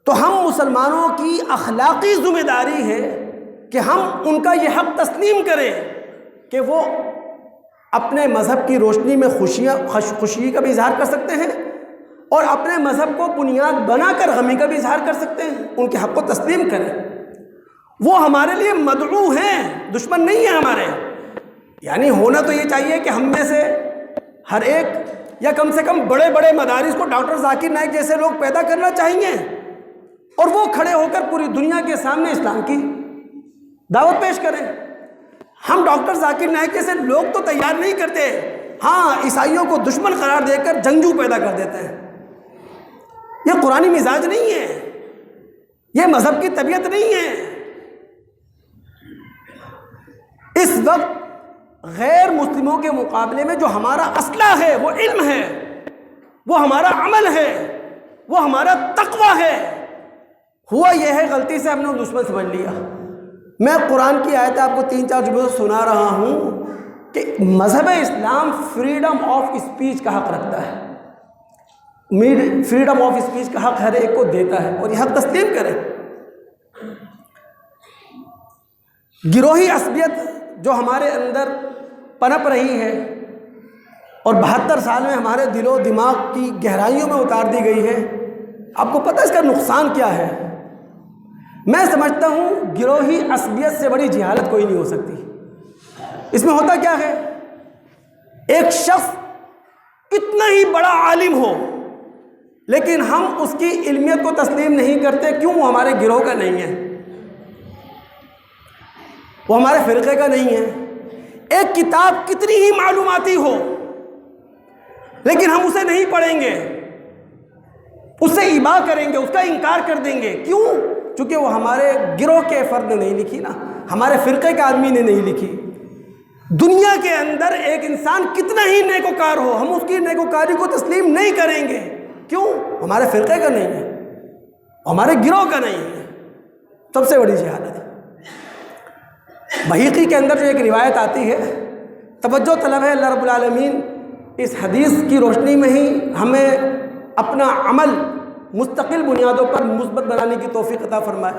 تو ہم مسلمانوں کی اخلاقی ذمہ داری ہے کہ ہم ان کا یہ حق تسلیم کریں کہ وہ اپنے مذہب کی روشنی میں خوشی کا بھی اظہار کر سکتے ہیں، اور اپنے مذہب کو بنیاد بنا کر غمی کا بھی اظہار کر سکتے ہیں۔ ان کے حق کو تسلیم کریں، وہ ہمارے لیے مدعو ہیں، دشمن نہیں ہیں ہمارے۔ یعنی ہونا تو یہ چاہیے کہ ہم میں سے ہر ایک، یا کم سے کم بڑے بڑے مدارس کو ڈاکٹر ذاکر نائک جیسے لوگ پیدا کرنا چاہیے، اور وہ کھڑے ہو کر پوری دنیا کے سامنے اسلام کی دعوت پیش کریں۔ ہم ڈاکٹر ذاکر نائک جیسے لوگ تو تیار نہیں کرتے، ہاں عیسائیوں کو دشمن قرار دے کر جنگجو پیدا کر دیتے ہیں۔ یہ قرآنی مزاج نہیں ہے، یہ مذہب کی طبیعت نہیں ہے۔ اس وقت غیر مسلموں کے مقابلے میں جو ہمارا اسلحہ ہے وہ علم ہے، وہ ہمارا عمل ہے، وہ ہمارا تقوی ہے۔ ہوا یہ ہے غلطی سے ہم نے دشمن سمجھ لیا۔ میں قرآن کی آیت آپ کو 3-4 جملوں سے سنا رہا ہوں کہ مذہب اسلام فریڈم آف اسپیچ کا حق رکھتا ہے، فریڈم آف اسپیچ کا حق ہر ایک کو دیتا ہے، اور یہ حق تسلیم کریں۔ گروہی عصبیت جو ہمارے اندر پنپ رہی ہے اور 72 سال میں ہمارے دل و دماغ کی گہرائیوں میں اتار دی گئی ہے، آپ کو پتہ ہے اس کا نقصان کیا ہے؟ میں سمجھتا ہوں گروہی عصبیت سے بڑی جہالت کوئی نہیں ہو سکتی۔ اس میں ہوتا کیا ہے؟ ایک شخص کتنا ہی بڑا عالم ہو لیکن ہم اس کی علمیت کو تسلیم نہیں کرتے، کیوں؟ وہ ہمارے گروہ کا نہیں ہے، وہ ہمارے فرقے کا نہیں ہے۔ ایک کتاب کتنی ہی معلوماتی ہو لیکن ہم اسے نہیں پڑھیں گے، اس سے ابا کریں گے، اس کا انکار کر دیں گے، کیوں؟ چونکہ وہ ہمارے گروہ کے فرد نے نہیں لکھی نا، ہمارے فرقے کے آدمی نے نہیں لکھی۔ دنیا کے اندر ایک انسان کتنا ہی نیکوکار ہو، ہم اس کی نیکوکاری کو تسلیم نہیں کریں گے، کیوں؟ ہمارے فرقے کا نہیں ہے، ہمارے گروہ کا نہیں ہے۔ سب سے بڑی جہالت ہے۔ بحیقی کے اندر جو ایک روایت آتی ہے، توجہ طلب ہے اللہ رب العالمین اس حدیث کی روشنی میں ہی ہمیں اپنا عمل مستقل بنیادوں پر مثبت بنانے کی توفیق عطا فرمائے۔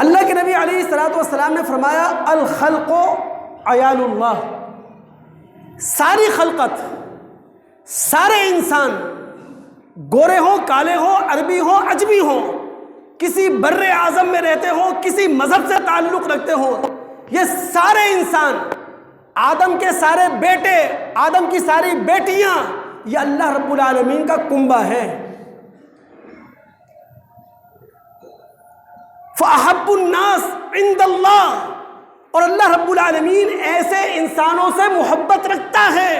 اللہ کے نبی علیہ الصلوۃ والسلام نے فرمایا الخلق عیال اللہ، ساری خلقت، سارے انسان، گورے ہوں، کالے ہوں، عربی ہوں، عجمی ہوں، کسی بر اعظم میں رہتے ہوں، کسی مذہب سے تعلق رکھتے ہوں، یہ سارے انسان، آدم کے سارے بیٹے، آدم کی ساری بیٹیاں، یہ اللہ رب العالمین کا کنبہ ہے۔ فَأَحَبُّ النَّاسِ عِندَ اللَّهِ، اور اللہ رب العالمین ایسے انسانوں سے محبت رکھتا ہے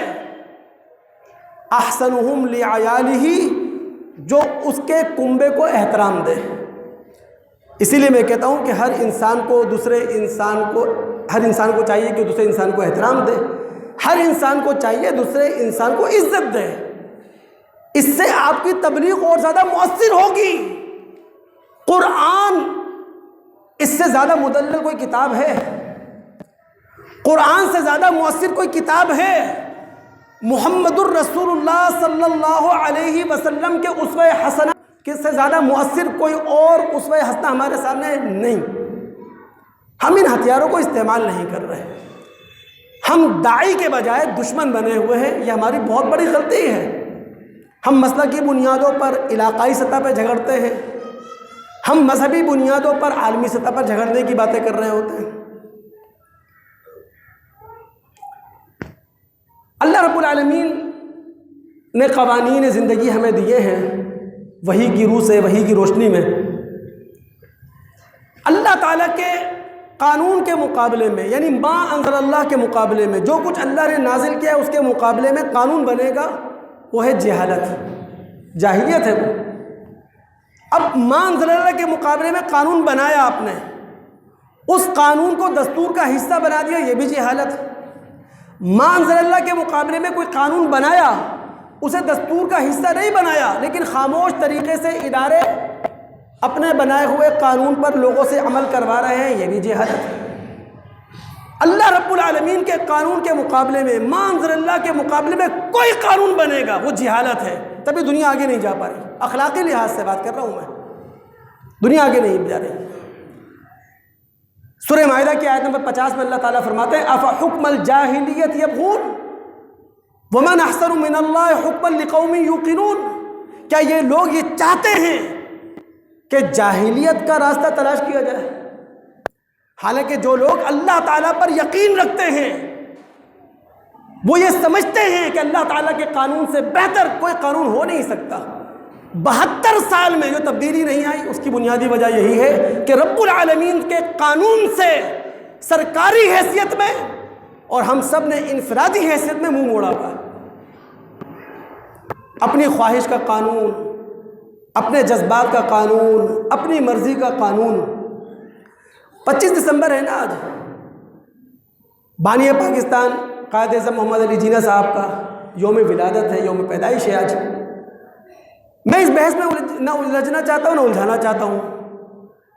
احسنہم لعیالہ، جو اس کے کنبے کو احترام دے۔ اسی لیے میں کہتا ہوں کہ ہر انسان کو چاہیے کہ دوسرے انسان کو احترام دے، ہر انسان کو چاہیے دوسرے انسان کو عزت دے، اس سے آپ کی تبلیغ اور زیادہ مؤثر ہوگی۔ قرآن اس سے زیادہ مدلل کوئی کتاب ہے؟ قرآن سے زیادہ مؤثر کوئی کتاب ہے؟ محمد الرسول اللہ صلی اللہ علیہ وسلم کے اسوہ حسنہ سے زیادہ مؤثر کوئی اور اسوہ حسنہ ہمارے سامنے نہیں۔ ہم ان ہتھیاروں کو استعمال نہیں کر رہے، ہم داعی کے بجائے دشمن بنے ہوئے ہیں، یہ ہماری بہت بڑی غلطی ہے۔ ہم مسلکی بنیادوں پر علاقائی سطح پہ جھگڑتے ہیں، ہم مذہبی بنیادوں پر عالمی سطح پر جھگڑنے کی باتیں کر رہے ہوتے ہیں۔ اللہ رب العالمین نے قوانین زندگی ہمیں دیے ہیں وحی کی روح سے، وحی کی روشنی میں۔ اللہ تعالیٰ کے قانون کے مقابلے میں، یعنی ما انزل اللہ کے مقابلے میں، جو کچھ اللہ نے نازل کیا ہے اس کے مقابلے میں قانون بنے گا، وہ ہے جہالت، جاہلیت ہے وہ۔ اب ما انزل اللہ کے مقابلے میں قانون بنایا آپ نے، اس قانون کو دستور کا حصہ بنا دیا، یہ بھی جہالت۔ ما انزل اللہ کے مقابلے میں کوئی قانون بنایا، اسے دستور کا حصہ نہیں بنایا، لیکن خاموش طریقے سے ادارے اپنے بنائے ہوئے قانون پر لوگوں سے عمل کروا رہے ہیں، یہ بھی جہالت ہے۔ اللہ رب العالمین کے قانون کے مقابلے میں، ما انزل اللہ کے مقابلے میں کوئی قانون بنے گا، وہ جہالت ہے۔ تبھی دنیا آگے نہیں جا پا رہی، اخلاقی لحاظ سے بات کر رہا ہوں میں، دنیا آگے نہیں جا رہی۔ سورہ مائدہ کی آیت نمبر 50 میں اللہ تعالیٰ فرماتے ہیں افحکم الجاہلیت یبغون ومن احسن من اللہ حکما لقوم یوقنون، کیا یہ لوگ یہ چاہتے ہیں کہ جاہلیت کا راستہ تلاش کیا جائے؟ حالانکہ جو لوگ اللہ تعالیٰ پر یقین رکھتے ہیں وہ یہ سمجھتے ہیں کہ اللہ تعالیٰ کے قانون سے بہتر کوئی قانون ہو نہیں سکتا۔ 72 سال میں جو تبدیلی نہیں آئی، اس کی بنیادی وجہ یہی ہے کہ رب العالمین کے قانون سے سرکاری حیثیت میں اور ہم سب نے انفرادی حیثیت میں منہ موڑا ہوا ہے۔ اپنی خواہش کا قانون، اپنے جذبات کا قانون، اپنی مرضی کا قانون۔ 25 دسمبر ہے نا آج، بانی پاکستان قائد اعظم محمد علی جناح صاحب کا یوم ولادت ہے، یوم پیدائش ہے آج۔ میں اس بحث میں نہ الجھنا چاہتا ہوں نہ الجھانا چاہتا ہوں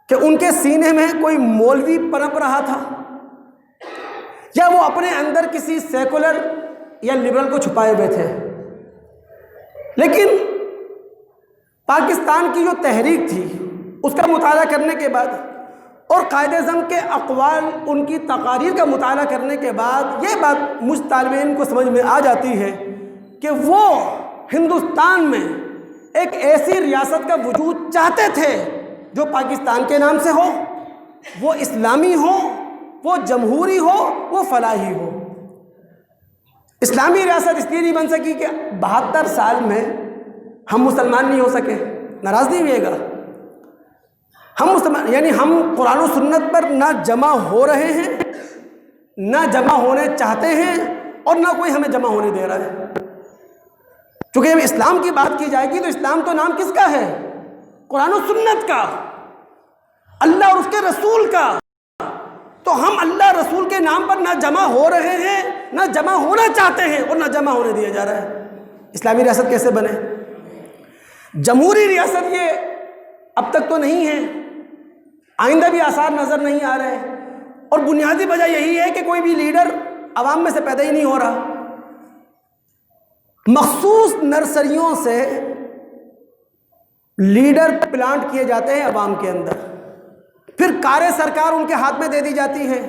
کہ ان کے سینے میں کوئی مولوی پنپ رہا تھا یا وہ اپنے اندر کسی سیکولر یا لبرل کو چھپائے ہوئے تھے، لیکن پاکستان کی جو تحریک تھی اس کا مطالعہ کرنے کے بعد اور قائد اعظم کے اقوال، ان کی تقاریر کا مطالعہ کرنے کے بعد یہ بات مجھ طالب علم کو سمجھ میں آ جاتی ہے کہ وہ ہندوستان میں ایک ایسی ریاست کا وجود چاہتے تھے جو پاکستان کے نام سے ہو، وہ اسلامی ہو، وہ جمہوری ہو، وہ فلاحی ہو۔ اسلامی ریاست اس لیے نہیں بن سکی کہ 72 سال میں ہم مسلمان نہیں ہو سکے، ناراض نہیں ہوئے گا؟ ہم مسلمان یعنی ہم قرآن و سنت پر نہ جمع ہو رہے ہیں، نہ جمع ہونے چاہتے ہیں، اور نہ کوئی ہمیں جمع ہونے دے رہا ہے۔ چونکہ جب اسلام کی بات کی جائے گی تو اسلام تو نام کس کا ہے؟ قرآن و سنت کا، اللہ اور اس کے رسول کا۔ تو ہم اللہ رسول کے نام پر نہ جمع ہو رہے ہیں، نہ جمع ہونا چاہتے ہیں، اور نہ جمع ہونے دیا جا رہا ہے۔ اسلامی ریاست کیسے بنے؟ جمہوری ریاست یہ اب تک تو نہیں ہے، آئندہ بھی آثار نظر نہیں آ رہے، اور بنیادی وجہ یہی ہے کہ کوئی بھی لیڈر عوام میں سے پیدا ہی نہیں ہو رہا۔ مخصوص نرسریوں سے لیڈر پلانٹ کیے جاتے ہیں عوام کے اندر، پھر کاریں سرکار ان کے ہاتھ میں دے دی جاتی ہیں،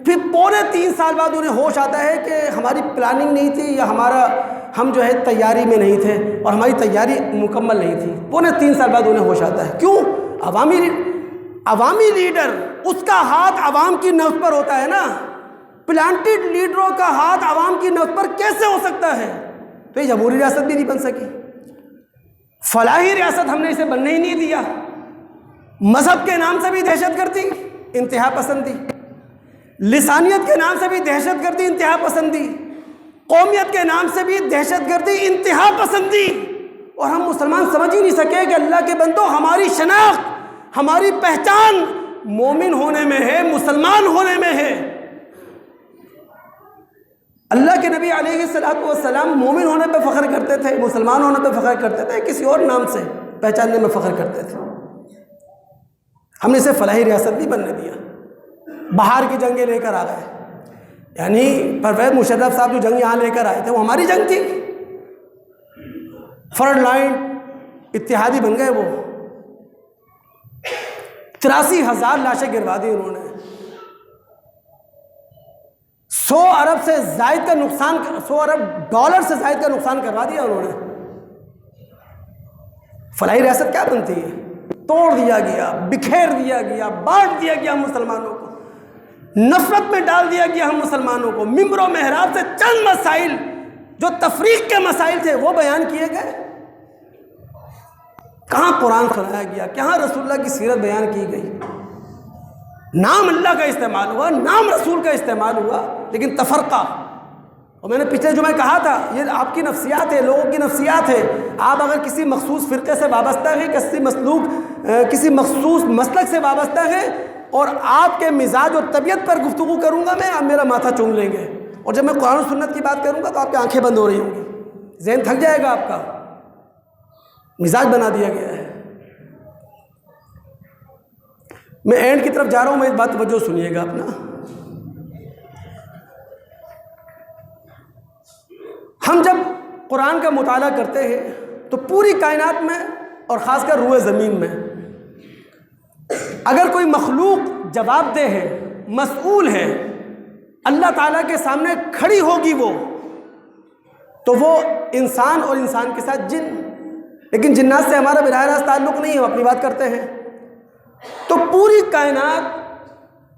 پھر پونے 3 سال بعد انہیں ہوش آتا ہے کہ ہماری پلاننگ نہیں تھی، یا ہم جو ہے تیاری میں نہیں تھے، اور ہماری تیاری مکمل نہیں تھی۔ پونے 3 سال بعد انہیں ہوش آتا ہے۔ کیوں؟ عوامی لیڈر، اس کا ہاتھ عوام کی نبض پر ہوتا ہے نا۔ پلانٹڈ لیڈروں کا ہاتھ عوام کی نبض پر کیسے ہو سکتا ہے؟ تو یہ جمہوری ریاست بھی نہیں بن سکی۔ فلاحی ریاست ہم نے اسے بننے ہی نہیں دیا۔ مذہب کے نام سے بھی دہشت گردی، انتہا پسندی، لسانیت کے نام سے بھی دہشت گردی، انتہا پسندی، قومیت کے نام سے بھی دہشت گردی، انتہا پسندی، اور ہم مسلمان سمجھ ہی نہیں سکے کہ اللہ کے بندو، ہماری شناخت، ہماری پہچان مومن ہونے میں ہے، مسلمان ہونے میں ہے۔ اللہ کے نبی علیہ الصلوۃ والسلام مومن ہونے پہ فخر کرتے تھے، مسلمان ہونے پہ فخر کرتے تھے، کسی اور نام سے پہچاننے میں فخر کرتے تھے۔ ہم نے اسے فلاحی ریاست نہیں بننے دیا۔ بہار کی جنگیں لے کر آ گئے، یعنی پرویز مشرف صاحب جو جنگ یہاں لے کر آئے تھے وہ ہماری جنگ تھی۔ فرنٹ لائن اتحادی بن گئے، وہ 83,000 لاشیں گروا دی انہوں نے، 100 ارب سے زائد کا نقصان، 100 ارب ڈالر سے زائد کا نقصان کروا دیا انہوں نے۔ فلاحی ریاست کیا بنتی ہے؟ توڑ دیا گیا، بکھیر دیا گیا، بانٹ دیا گیا ہم مسلمانوں کو، نفرت میں ڈال دیا گیا ہم مسلمانوں کو۔ ممبر و محراب سے چند مسائل جو تفریق کے مسائل تھے وہ بیان کیے گئے۔ کہاں قرآن سنایا گیا، کہاں رسول اللہ کی سیرت بیان کی گئی؟ نام اللہ کا استعمال ہوا، نام رسول کا استعمال ہوا، لیکن تفرقہ۔ اور میں نے پچھلے جمعے کہا تھا، یہ آپ کی نفسیات ہے، لوگوں کی نفسیات ہے۔ آپ اگر کسی مخصوص فرقے سے وابستہ ہیں، کسی مخصوص مسلک سے وابستہ ہیں، اور آپ کے مزاج اور طبیعت پر گفتگو کروں گا میں، آپ میرا ماتھا چوم لیں گے، اور جب میں قرآن و سنت کی بات کروں گا تو آپ کی آنکھیں بند ہو رہی ہوں گی، ذہن تھک جائے گا آپ کا۔ مزاج بنا دیا گیا ہے۔ میں اینڈ کی طرف جا رہا ہوں، میں اس بات توجہ سنیے گا اپنا۔ ہم جب قرآن کا مطالعہ کرتے ہیں تو پوری کائنات میں اور خاص کر روئے زمین میں اگر کوئی مخلوق جواب دہ ہے، مسئول ہے، اللہ تعالیٰ کے سامنے کھڑی ہوگی وہ، تو وہ انسان اور انسان کے ساتھ جن۔ لیکن جنات سے ہمارا براہ راست تعلق نہیں ہے، ہم اپنی بات کرتے ہیں۔ تو پوری کائنات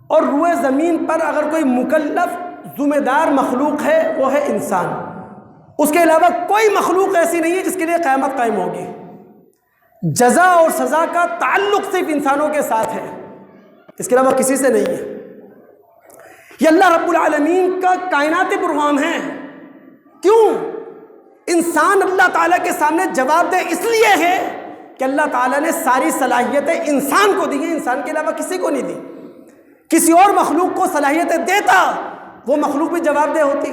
اور روئے زمین پر اگر کوئی مکلف ذمہ دار مخلوق ہے وہ ہے انسان۔ اس کے علاوہ کوئی مخلوق ایسی نہیں ہے جس کے لیے قیامت قائم ہوگی۔ جزا اور سزا کا تعلق صرف انسانوں کے ساتھ ہے، اس کے علاوہ کسی سے نہیں ہے۔ یہ اللہ رب العالمین کا کائناتی پروگرام ہے۔ کیوں؟ انسان اللہ تعالیٰ کے سامنے جواب دے اس لیے ہے کہ اللہ تعالیٰ نے ساری صلاحیتیں انسان کو دی ہیں، انسان کے علاوہ کسی کو نہیں دی۔ کسی اور مخلوق کو صلاحیتیں دیتا وہ مخلوق بھی جواب دہ ہوتی؟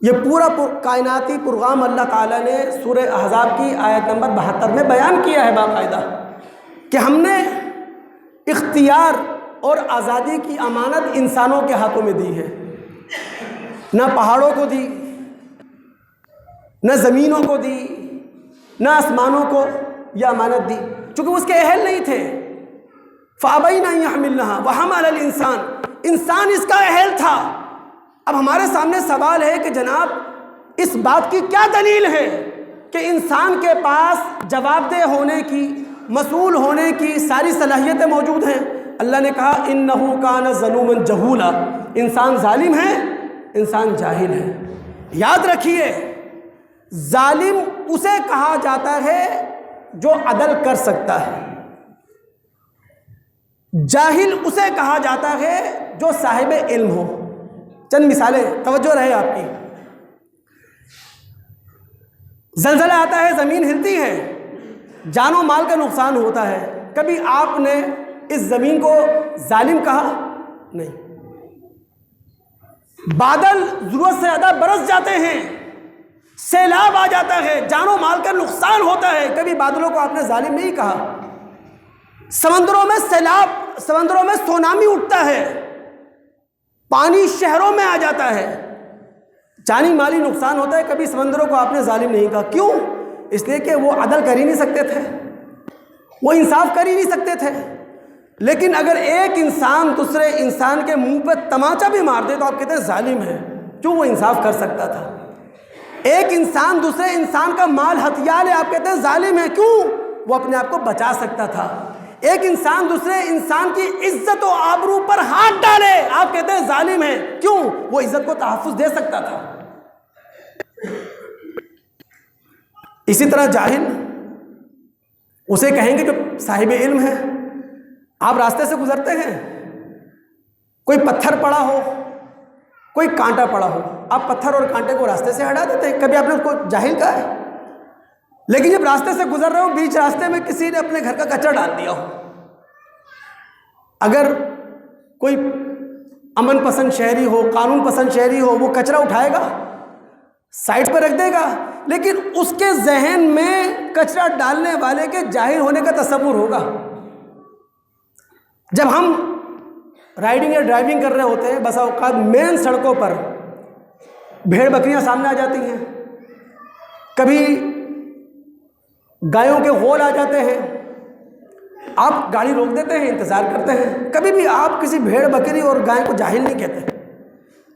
یہ پورا کائناتی پروگرام اللہ تعالیٰ نے سورہ احزاب کی آیت نمبر 72 میں بیان کیا ہے باقاعدہ کہ ہم نے اختیار اور آزادی کی امانت انسانوں کے ہاتھوں میں دی ہے، نہ پہاڑوں کو دی، نہ زمینوں کو دی، نہ آسمانوں کو یہ امانت دی، چونکہ اس کے اہل نہیں تھے۔ فَأَبَيْنَ أَن يَحْمِلْنَهَا وَحَمَلَ الْإِنسَانُ، انسان اس کا اہل تھا۔ اب ہمارے سامنے سوال ہے کہ جناب اس بات کی کیا دلیل ہے کہ انسان کے پاس جواب دہ ہونے کی، مسئول ہونے کی ساری صلاحیتیں موجود ہیں؟ اللہ نے کہا اِنَّهُ كَانَ ظَلُومًا جَهُولًا، انسان ظالم ہے، انسان جاہل ہے۔ یاد رکھیے، ظالم اسے کہا جاتا ہے جو عدل کر سکتا ہے، جاہل اسے کہا جاتا ہے جو صاحب علم ہو۔ چند مثالیں، توجہ رہے آپ کی۔ زلزلہ آتا ہے، زمین ہلتی ہے، جان و مال کا نقصان ہوتا ہے، کبھی آپ نے اس زمین کو ظالم کہا؟ نہیں۔ بادل ضرورت سے زیادہ برس جاتے ہیں، سیلاب آ جاتا ہے، جان و مال کا نقصان ہوتا ہے، کبھی بادلوں کو آپ نے ظالم نہیں کہا۔ سمندروں میں سیلاب، سمندروں میں سونامی اٹھتا ہے، پانی شہروں میں آ جاتا ہے، جانی مالی نقصان ہوتا ہے، کبھی سمندروں کو آپ نے ظالم نہیں کہا۔ کیوں؟ اس لیے کہ وہ عدل کر ہی نہیں سکتے تھے، وہ انصاف کر ہی نہیں سکتے تھے۔ لیکن اگر ایک انسان دوسرے انسان کے منہ پہ تماچا بھی مار دے تو آپ کہتے ہیں ظالم ہے، کیوں؟ وہ انصاف کر سکتا تھا۔ ایک انسان دوسرے انسان کا مال ہتھیار لے، آپ کہتے ہیں ظالم ہے، کیوں؟ وہ اپنے آپ کو بچا سکتا تھا۔ ایک انسان دوسرے انسان کی عزت و آبرو پر ہاتھ ڈالے، آپ کہتے ہیں ظالم ہے، کیوں؟ وہ عزت کو تحفظ دے سکتا تھا۔ اسی طرح جاہل اسے کہیں گے جو صاحب علم ہے۔ آپ راستے سے گزرتے ہیں، کوئی پتھر پڑا ہو، کوئی کانٹا پڑا ہو، آپ پتھر اور کانٹے کو راستے سے ہٹا دیتے ہیں، کبھی آپ نے اس کو جاہل کہا ہے؟ لیکن جب راستے سے گزر رہے ہو، بیچ راستے میں کسی نے اپنے گھر کا کچرا ڈال دیا ہو، اگر کوئی امن پسند شہری ہو، قانون پسند شہری ہو، وہ کچرا اٹھائے گا، سائڈ پہ رکھ دے گا، لیکن اس کے ذہن میں کچرا ڈالنے والے کے جاہل ہونے کا تصور ہوگا۔ جب ہم رائڈنگ یا ڈرائیونگ کر رہے ہوتے ہیں، بسا اوقات مین سڑکوں پر بھیڑ بکریاں سامنے آ جاتی ہیں، کبھی گایوں کے غول آ جاتے ہیں، آپ گاڑی روک دیتے ہیں، انتظار کرتے ہیں، کبھی بھی آپ کسی بھیڑ بکری اور گائے کو جاہل نہیں کہتے،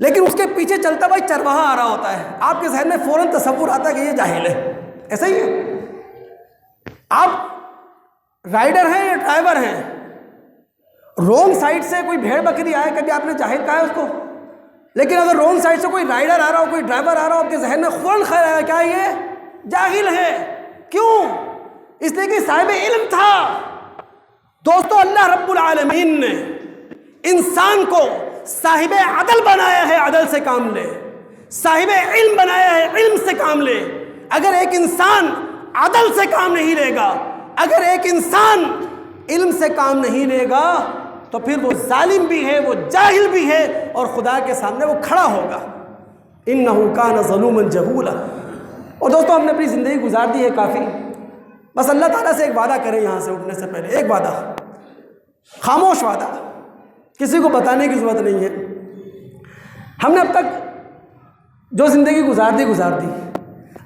لیکن اس کے پیچھے چلتا بھائی چرواہا آ رہا ہوتا ہے، آپ کے ذہن میں فوراً تصور آتا ہے کہ یہ جاہل ہے۔ ایسا ہی ہے، آپ رائڈر ہیں یا ڈرائیور ہیں، رونگ سائڈ سے کوئی بھیڑ بکری آئے، کبھی آپ نے جاہل کہا ہے اس کو؟ لیکن اگر رونگ سائڈ سے کوئی رائڈر آ رہا ہو، کوئی ڈرائیور آ رہا ہو، آپ کے ذہن میں فوراً خیال آیا کیا یہ جاہل ہے؟ کیوں؟ اس لیے کہ صاحب علم تھا۔ دوستو، اللہ رب العالمین نے انسان کو صاحب عدل بنایا ہے، عدل سے کام لے، صاحب علم بنایا ہے، علم سے کام لے۔ اگر ایک انسان عدل سے کام نہیں لے گا، اگر ایک انسان علم سے کام نہیں لے گا، تو پھر وہ ظالم بھی ہے، وہ جاہل بھی ہے، اور خدا کے سامنے وہ کھڑا ہوگا۔ اِنَّهُ كَانَ ظَلُومًا جَهُولًا۔ اور دوستو، ہم نے اپنی زندگی گزار دی ہے کافی، بس اللہ تعالیٰ سے ایک وعدہ کریں یہاں سے اٹھنے سے پہلے، ایک وعدہ، خاموش وعدہ، کسی کو بتانے کی ضرورت نہیں ہے۔ ہم نے اب تک جو زندگی گزار دی،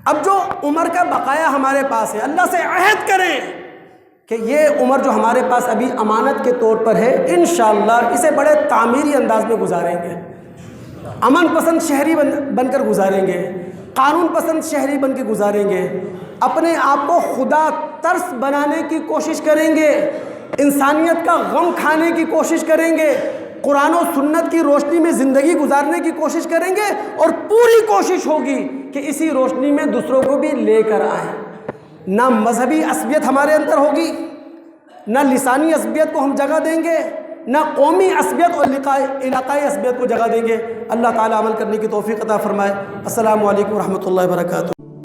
اب جو عمر کا بقایا ہمارے پاس ہے، اللہ سے عہد کریں کہ یہ عمر جو ہمارے پاس ابھی امانت کے طور پر ہے، انشاءاللہ اسے بڑے تعمیری انداز میں گزاریں گے، امن پسند شہری بن کر گزاریں گے، قانون پسند شہری بن کے گزاریں گے، اپنے آپ کو خدا ترس بنانے کی کوشش کریں گے، انسانیت کا غم کھانے کی کوشش کریں گے، قرآن و سنت کی روشنی میں زندگی گزارنے کی کوشش کریں گے، اور پوری کوشش ہوگی کہ اسی روشنی میں دوسروں کو بھی لے کر آئیں۔ نہ مذہبی عصبیت ہمارے اندر ہوگی، نہ لسانی عصبیت کو ہم جگہ دیں گے، نہ قومی عصبیت اور علاقائی عصبیت کو جگہ دیں گے۔ اللہ تعالیٰ عمل کرنے کی توفیق عطا فرمائے۔ السلام علیکم ورحمۃ اللہ وبرکاتہ۔